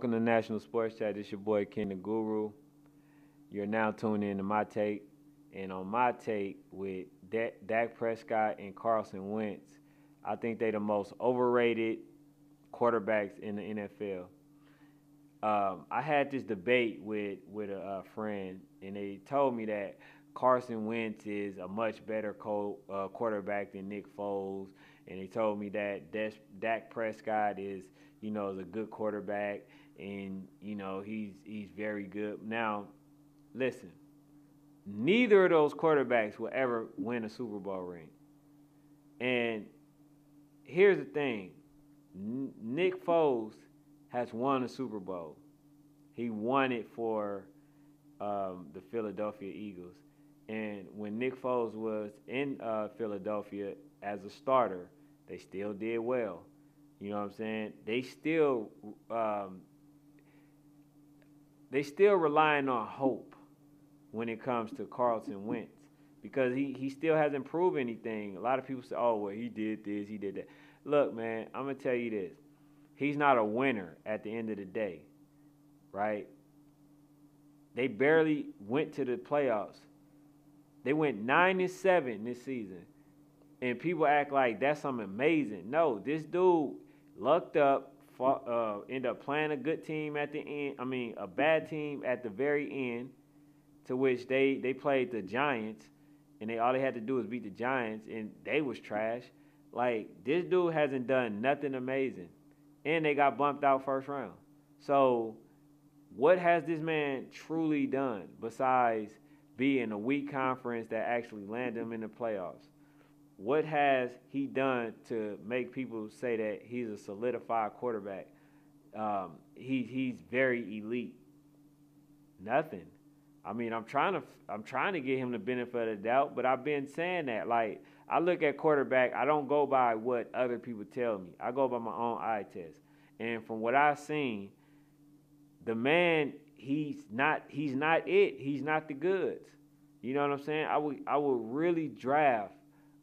Welcome to National Sports Chat. This your boy Ken the Guru. You're now tuned in to my take. And on my take with Dak Prescott and Carson Wentz, I think they the most overrated quarterbacks in the NFL. I had this debate with a friend, and they told me that Carson Wentz is a much better quarterback than Nick Foles, and they told me that Dak Prescott is a good quarterback, and he's very good. Now, listen, neither of those quarterbacks will ever win a Super Bowl ring. And here's the thing: Nick Foles has won a Super Bowl. He won it for the Philadelphia Eagles. And when Nick Foles was in Philadelphia as a starter, they still did well. You know what I'm saying? They still relying on hope when it comes to Carson Wentz, because he still hasn't proved anything. A lot of people say, oh, well, he did this, he did that. Look, man, I'm going to tell you this. He's not a winner at the end of the day, right? They barely went to the playoffs. They went 9-7 this season. And people act like that's something amazing. No, this dude lucked up, ended up playing a good team at the end. I mean, a bad team at the very end, to which they played the Giants, and all they had to do was beat the Giants, and they was trash. Like, this dude hasn't done nothing amazing. And they got bumped out first round. So what has this man truly done besides being a weak conference that actually landed him in the playoffs? What has he done to make people say that he's a solidified quarterback? He's very elite. Nothing. I mean, I'm trying to get him the benefit of the doubt, but I've been saying that. Like, I look at quarterback, I don't go by what other people tell me. I go by my own eye test. And from what I've seen, the man, he's not it. He's not the goods. You know what I'm saying? I would really draft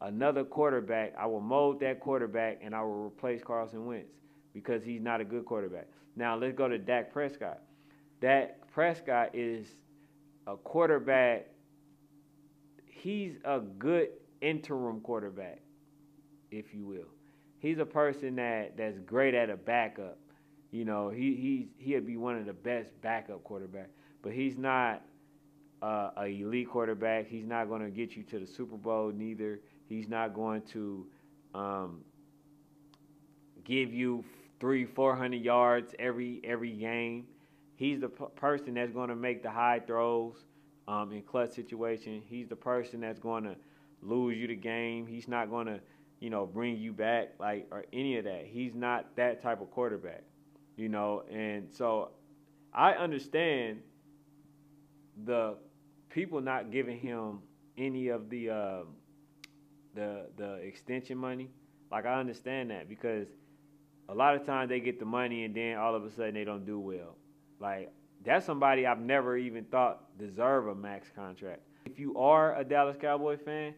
another quarterback. I will mold that quarterback, and I will replace Carson Wentz, because he's not a good quarterback. Now, let's go to Dak Prescott. Dak Prescott is a quarterback. He's a good interim quarterback, if you will. He's a person that's great at a backup. He'd be one of the best backup quarterbacks, but he's not an elite quarterback. He's not going to get you to the Super Bowl, neither. He's not going to give you 300-400 yards every game. He's the person that's going to make the high throws in clutch situations. He's the person that's going to lose you the game. He's not going to, bring you back or any of that. He's not that type of quarterback, And so I understand the people not giving him any of the extension money. Like, I understand that, because a lot of times they get the money and then all of a sudden they don't do well. Like, that's somebody I've never even thought deserve a max contract. If you are a Dallas Cowboy fan,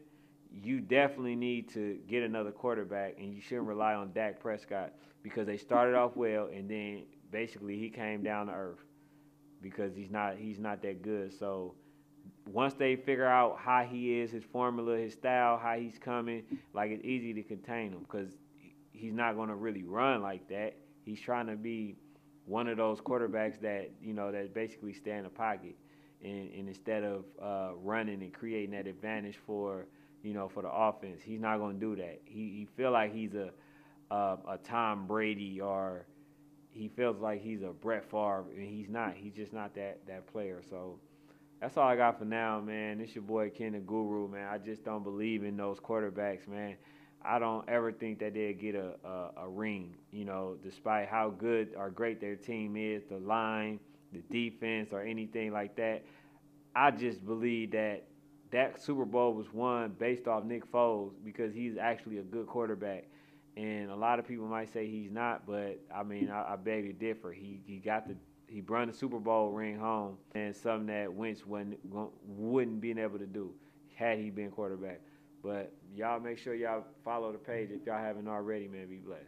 you definitely need to get another quarterback, and you shouldn't rely on Dak Prescott, because they started off well, and then basically he came down to earth because he's not that good. So once they figure out how he is, his formula, his style, how he's coming, like, it's easy to contain him, because he's not going to really run like that. He's trying to be one of those quarterbacks that, that basically stay in the pocket, and instead of running and creating that advantage for the offense. He's not going to do that. He feel like he's a Tom Brady, or he feels like he's a Brett Favre, and he's not. He's just not that player. So that's all I got for now, man. This your boy Ken the Guru, man. I just don't believe in those quarterbacks, man. I don't ever think that they'll get a ring, despite how good or great their team is, the line, the defense, or anything like that. I just believe that Super Bowl was won based off Nick Foles, because he's actually a good quarterback. And a lot of people might say he's not, but I mean, I beg to differ. He brought the Super Bowl ring home, and something that Wentz wouldn't been able to do had he been quarterback. But y'all make sure y'all follow the page if y'all haven't already, man. Be blessed.